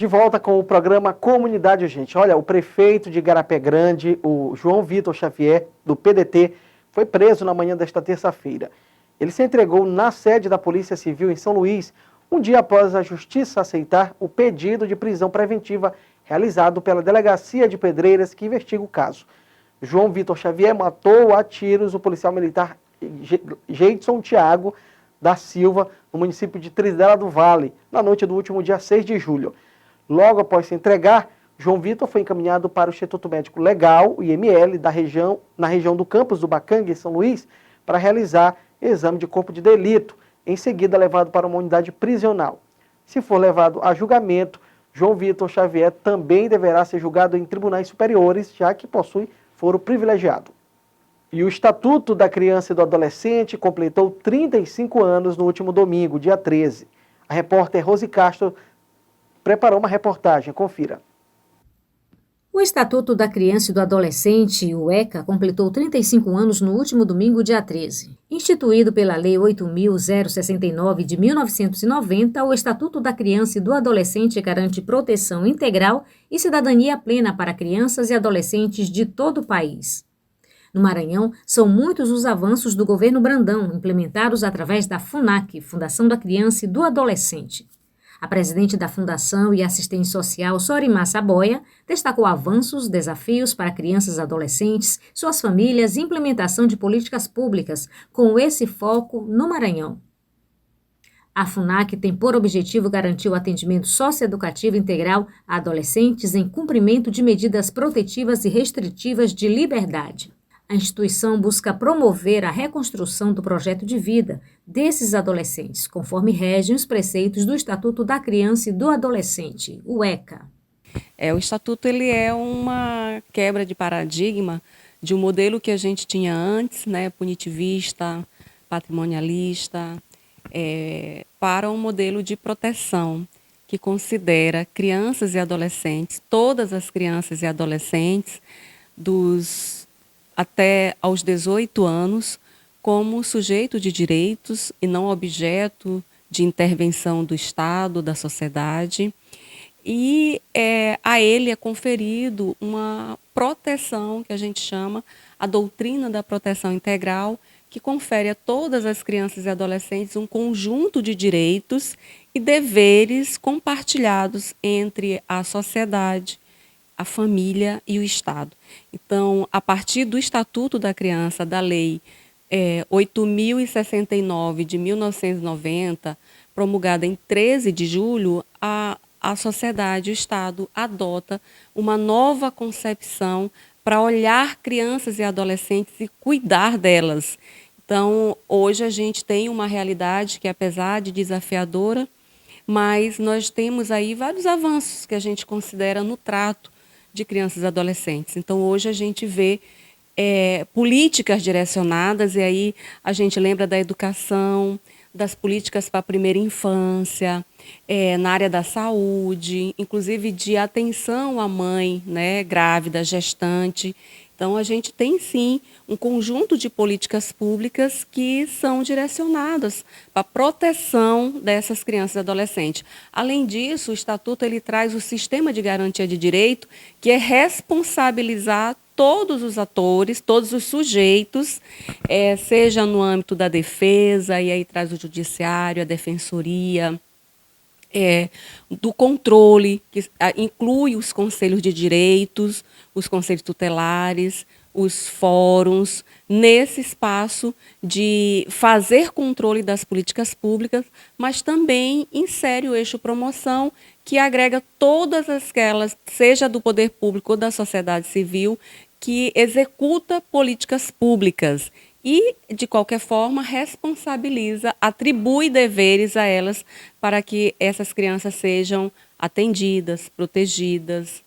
De volta com o programa Comunidade Urgente. Olha, o prefeito de Igarapé Grande, o João Vitor Xavier, do PDT, foi preso na manhã desta terça-feira. Ele se entregou na sede da Polícia Civil em São Luís, um dia após a Justiça aceitar o pedido de prisão preventiva realizado pela Delegacia de Pedreiras, que investiga o caso. João Vitor Xavier matou a tiros o policial militar Geidson Thiago da Silva, no município de Trizela do Vale, na noite do último dia 6 de julho. Logo após se entregar, João Vitor foi encaminhado para o Instituto Médico Legal, o IML, na região do campus do Bacangue, em São Luís, para realizar exame de corpo de delito, em seguida levado para uma unidade prisional. Se for levado a julgamento, João Vitor Xavier também deverá ser julgado em tribunais superiores, já que possui foro privilegiado. E o Estatuto da Criança e do Adolescente completou 35 anos no último domingo, dia 13. A repórter Rose Castro preparou uma reportagem, confira. O Estatuto da Criança e do Adolescente, o ECA, completou 35 anos no último domingo, dia 13. Instituído pela Lei 8.069 de 1990, o Estatuto da Criança e do Adolescente garante proteção integral e cidadania plena para crianças e adolescentes de todo o país. No Maranhão, são muitos os avanços do governo Brandão, implementados através da FUNAC, Fundação da Criança e do Adolescente. A presidente da Fundação e Assistente Social, Sorimar Saboia, destacou avanços, desafios para crianças e adolescentes, suas famílias e implementação de políticas públicas, com esse foco no Maranhão. A FUNAC tem por objetivo garantir o atendimento socioeducativo integral a adolescentes em cumprimento de medidas protetivas e restritivas de liberdade. A instituição busca promover a reconstrução do projeto de vida desses adolescentes, conforme regem os preceitos do Estatuto da Criança e do Adolescente, o ECA. O Estatuto ele é uma quebra de paradigma de um modelo que a gente tinha antes, punitivista, patrimonialista, para um modelo de proteção que considera crianças e adolescentes, todas as crianças e adolescentes até aos 18 anos, como sujeito de direitos e não objeto de intervenção do Estado, da sociedade. E a ele é conferido uma proteção, que a gente chama a doutrina da proteção integral, que confere a todas as crianças e adolescentes um conjunto de direitos e deveres compartilhados entre a sociedade, a família e o Estado. Então, a partir do Estatuto da Criança, da Lei 8.069 de 1990, promulgada em 13 de julho, a sociedade, o Estado, adota uma nova concepção para olhar crianças e adolescentes e cuidar delas. Então, hoje a gente tem uma realidade que, apesar de desafiadora, mas nós temos aí vários avanços que a gente considera no trato de crianças e adolescentes. Então, hoje a gente vê políticas direcionadas, e aí a gente lembra da educação, das políticas para a primeira infância, na área da saúde, inclusive de atenção à mãe, grávida, gestante. Então, a gente tem, sim, um conjunto de políticas públicas que são direcionadas para a proteção dessas crianças e adolescentes. Além disso, o Estatuto ele traz o sistema de garantia de direito, que é responsabilizar todos os atores, todos os sujeitos, seja no âmbito da defesa, e aí traz o judiciário, a defensoria, do controle, que inclui os conselhos de direitos, os conselhos tutelares, os fóruns, nesse espaço de fazer controle das políticas públicas, mas também insere o eixo promoção, que agrega todas aquelas, seja do poder público ou da sociedade civil, que executa políticas públicas e, de qualquer forma, responsabiliza, atribui deveres a elas para que essas crianças sejam atendidas, protegidas,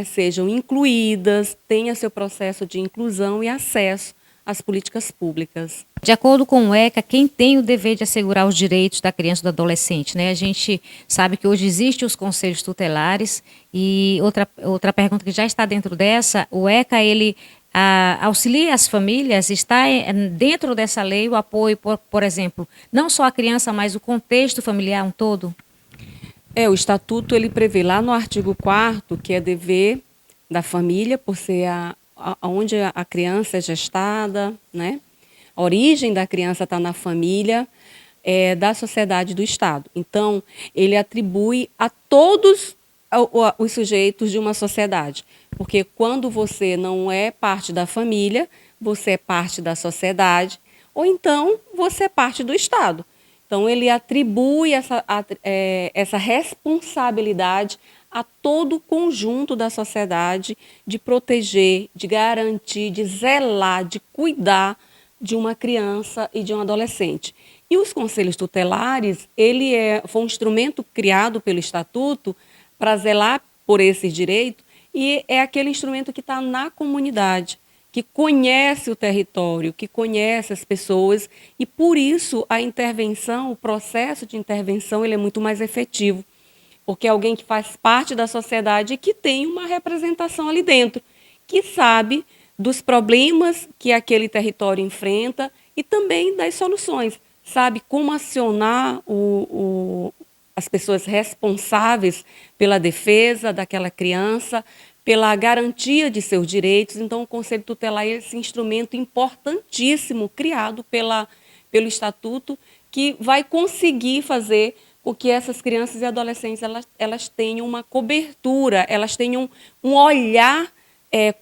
sejam incluídas, tenham seu processo de inclusão e acesso às políticas públicas. De acordo com o ECA, quem tem o dever de assegurar os direitos da criança e do adolescente? A gente sabe que hoje existem os conselhos tutelares, e outra pergunta que já está dentro dessa, o ECA, ele auxilia as famílias, está dentro dessa lei o apoio, por exemplo, não só a criança, mas o contexto familiar um todo? O estatuto ele prevê lá no artigo 4º que é dever da família, por ser onde a criança é gestada, né? A origem da criança está na família, da sociedade, do Estado. Então, ele atribui a todos os sujeitos de uma sociedade, porque quando você não é parte da família, você é parte da sociedade, ou então você é parte do Estado. Então, ele atribui essa responsabilidade a todo o conjunto da sociedade de proteger, de garantir, de zelar, de cuidar de uma criança e de um adolescente. E os conselhos tutelares, foi um instrumento criado pelo Estatuto para zelar por esses direitos, e é aquele instrumento que está na comunidade, que conhece o território, que conhece as pessoas, e por isso a intervenção, o processo de intervenção, ele é muito mais efetivo, porque é alguém que faz parte da sociedade e que tem uma representação ali dentro, que sabe dos problemas que aquele território enfrenta e também das soluções, sabe como acionar as pessoas responsáveis pela defesa daquela criança, pela garantia de seus direitos. Então, o Conselho Tutelar é esse instrumento importantíssimo criado pelo Estatuto, que vai conseguir fazer com que essas crianças e adolescentes elas tenham uma cobertura, elas tenham um olhar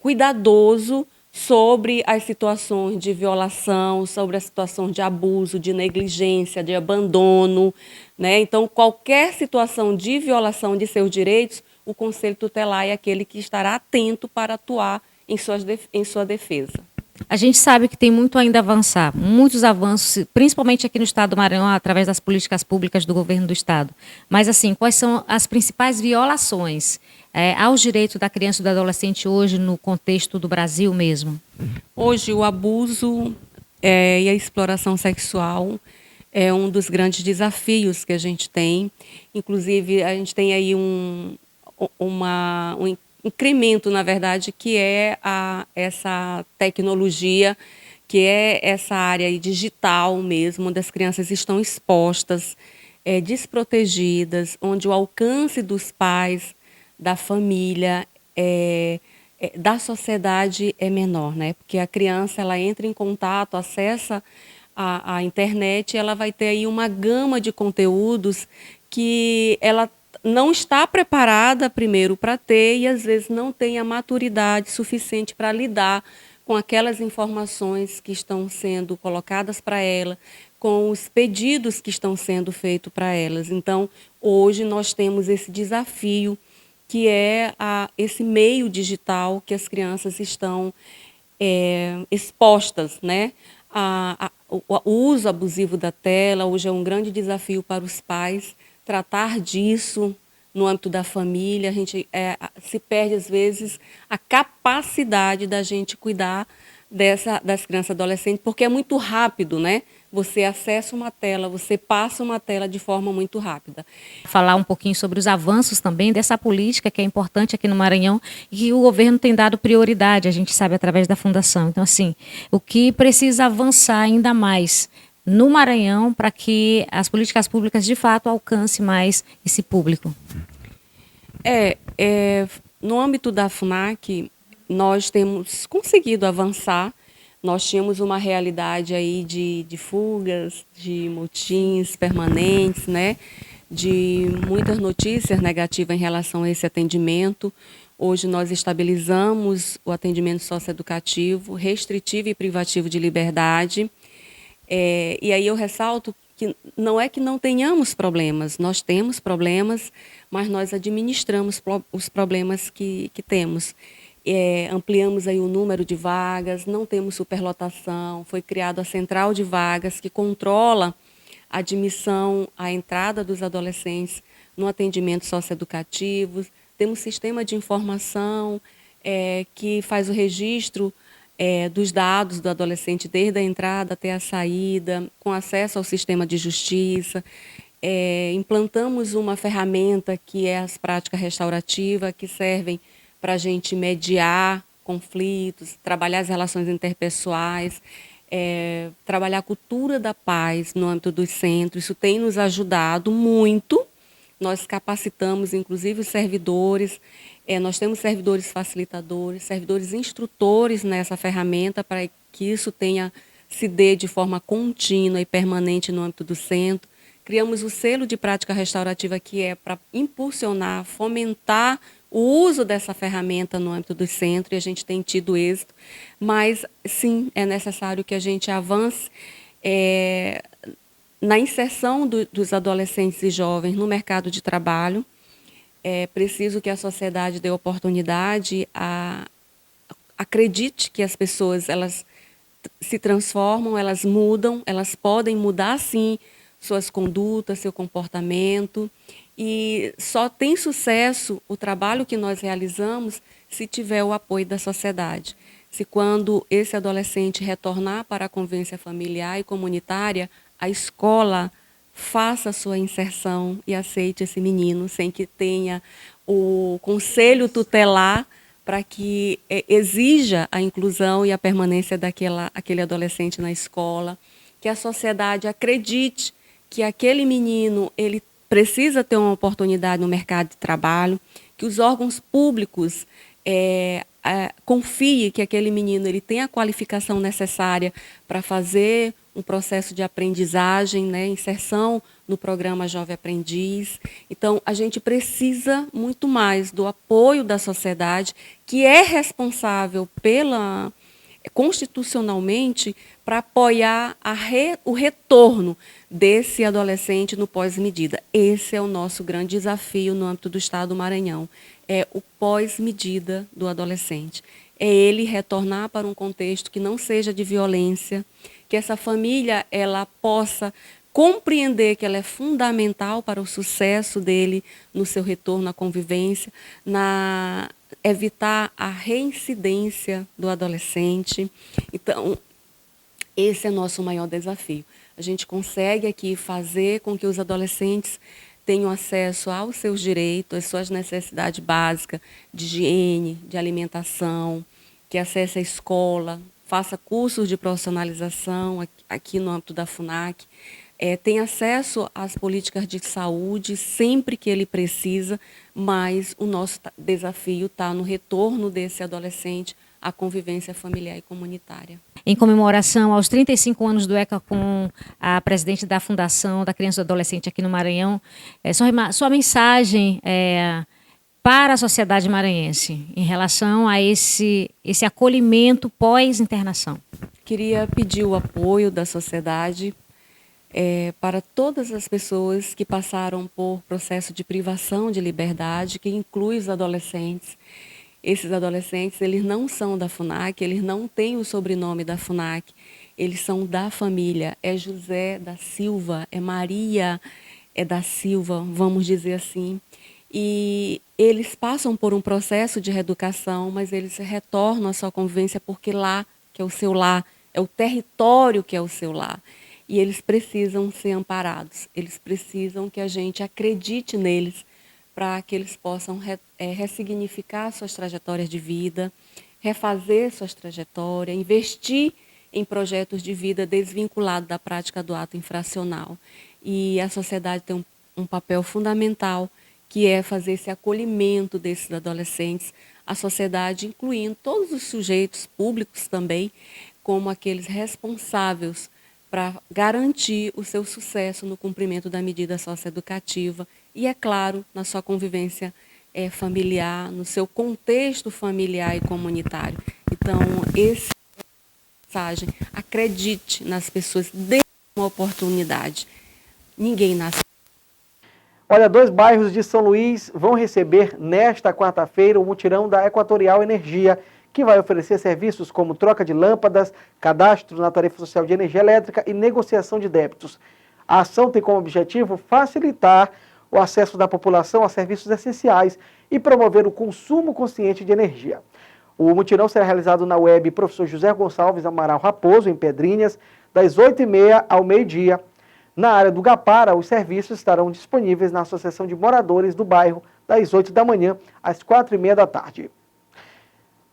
cuidadoso sobre as situações de violação, sobre as situações de abuso, de negligência, de abandono, né? Então, qualquer situação de violação de seus direitos, o Conselho Tutelar é aquele que estará atento para atuar em sua defesa. A gente sabe que tem muito ainda a avançar, muitos avanços, principalmente aqui no estado do Maranhão, através das políticas públicas do governo do estado. Mas, assim, quais são as principais violações aos direitos da criança e do adolescente hoje no contexto do Brasil mesmo? Hoje, o abuso e a exploração sexual é um dos grandes desafios que a gente tem. Inclusive, a gente tem aí um incremento, na verdade, que é essa tecnologia, que é essa área digital mesmo, onde as crianças estão expostas, desprotegidas, onde o alcance dos pais, da família, da sociedade é menor, né? Porque a criança ela entra em contato, acessa a internet, ela vai ter aí uma gama de conteúdos que ela não está preparada primeiro para ter e às vezes não tem a maturidade suficiente para lidar com aquelas informações que estão sendo colocadas para ela, com os pedidos que estão sendo feitos para elas. Então, hoje nós temos esse desafio que é esse meio digital que as crianças estão expostas, né? O uso abusivo da tela hoje é um grande desafio para os pais. Tratar disso no âmbito da família, a gente se perde, às vezes, a capacidade da gente cuidar das crianças e adolescentes, porque é muito rápido, né? Você acessa uma tela, você passa uma tela de forma muito rápida. Falar um pouquinho sobre os avanços também dessa política que é importante aqui no Maranhão e que o governo tem dado prioridade, a gente sabe, através da Fundação. Então, assim, o que precisa avançar ainda mais no Maranhão para que as políticas públicas, de fato, alcancem mais esse público? No âmbito da FUNAC, nós temos conseguido avançar. Nós tínhamos uma realidade aí de fugas, de motins permanentes, né? De muitas notícias negativas em relação a esse atendimento. Hoje nós estabilizamos o atendimento socioeducativo, restritivo e privativo de liberdade. E aí eu ressalto que não é que não tenhamos problemas, nós temos problemas, mas nós administramos os problemas que temos. Ampliamos aí o número de vagas, não temos superlotação, foi criada a central de vagas que controla a admissão, a entrada dos adolescentes no atendimento socioeducativo, temos sistema de informação que faz o registro dos dados do adolescente desde a entrada até a saída, com acesso ao sistema de justiça. Implantamos uma ferramenta que é as práticas restaurativas, que servem para a gente mediar conflitos, trabalhar as relações interpessoais, trabalhar a cultura da paz no âmbito dos centros. Isso tem nos ajudado muito, Nós capacitamos, inclusive, os servidores, nós temos servidores facilitadores, servidores instrutores nessa ferramenta para que isso se dê de forma contínua e permanente no âmbito do centro. Criamos o selo de prática restaurativa, que é para impulsionar, fomentar o uso dessa ferramenta no âmbito do centro, e a gente tem tido êxito. Mas, sim, é necessário que a gente avance na inserção dos adolescentes e jovens no mercado de trabalho. É preciso que a sociedade dê oportunidade, acredite que as pessoas elas se transformam, elas mudam, elas podem mudar, sim, suas condutas, seu comportamento, e só tem sucesso o trabalho que nós realizamos se tiver o apoio da sociedade. Se quando esse adolescente retornar para a convivência familiar e comunitária, a escola faça a sua inserção e aceite esse menino, sem que tenha o conselho tutelar para que exija a inclusão e a permanência daquele adolescente na escola, que a sociedade acredite que aquele menino ele precisa ter uma oportunidade no mercado de trabalho, que os órgãos públicos confiem que aquele menino ele tem a qualificação necessária para fazer um processo de aprendizagem, né, inserção no programa Jovem Aprendiz. Então, a gente precisa muito mais do apoio da sociedade, que é responsável constitucionalmente para apoiar o retorno desse adolescente no pós-medida. Esse é o nosso grande desafio no âmbito do Estado do Maranhão, é o pós-medida do adolescente. É ele retornar para um contexto que não seja de violência, que essa família ela possa compreender que ela é fundamental para o sucesso dele no seu retorno à convivência, evitar a reincidência do adolescente. Então, esse é nosso maior desafio. A gente consegue aqui fazer com que os adolescentes tenham acesso aos seus direitos, às suas necessidades básicas de higiene, de alimentação, que acesse a escola, faça cursos de profissionalização aqui no âmbito da FUNAC, tem acesso às políticas de saúde sempre que ele precisa, mas o nosso desafio está no retorno desse adolescente à convivência familiar e comunitária. Em comemoração aos 35 anos do ECA com a presidente da Fundação da Criança e do Adolescente aqui no Maranhão, sua mensagem para a sociedade maranhense em relação a esse acolhimento pós-internação? Queria pedir o apoio da sociedade para todas as pessoas que passaram por processo de privação de liberdade, que inclui os adolescentes. Esses adolescentes, eles não são da FUNAC, eles não têm o sobrenome da FUNAC, eles são da família, é José da Silva, é Maria da Silva, vamos dizer assim. E eles passam por um processo de reeducação, mas eles retornam à sua convivência porque lá, que é o seu lar, é o território que é o seu lar. E eles precisam ser amparados, eles precisam que a gente acredite neles, para que eles possam ressignificar suas trajetórias de vida, refazer suas trajetórias, investir em projetos de vida desvinculados da prática do ato infracional. E a sociedade tem um papel fundamental, que é fazer esse acolhimento desses adolescentes, a sociedade incluindo todos os sujeitos públicos também, como aqueles responsáveis para garantir o seu sucesso no cumprimento da medida socioeducativa e, é claro, na sua convivência familiar, no seu contexto familiar e comunitário. Então, essa mensagem, acredite nas pessoas, dê uma oportunidade. Ninguém nasce. Olha, 2 bairros de São Luís vão receber nesta quarta-feira o mutirão da Equatorial Energia, que vai oferecer serviços como troca de lâmpadas, cadastro na tarifa social de energia elétrica e negociação de débitos. A ação tem como objetivo facilitar o acesso da população a serviços essenciais e promover o consumo consciente de energia. O mutirão será realizado na web Professor José Gonçalves Amaral Raposo, em Pedrinhas, das 8h30 ao meio-dia. Na área do Gapara, os serviços estarão disponíveis na Associação de Moradores do bairro, das 8 da manhã às 4h30 da tarde.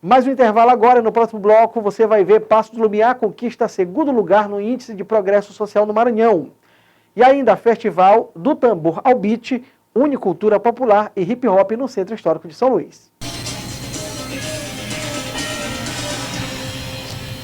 Mais um intervalo agora. No próximo bloco você vai ver Paços do Lumiar conquista 2º lugar no Índice de Progresso Social no Maranhão. E ainda Festival do Tambor ao Beat, une cultura popular e hip hop no Centro Histórico de São Luís.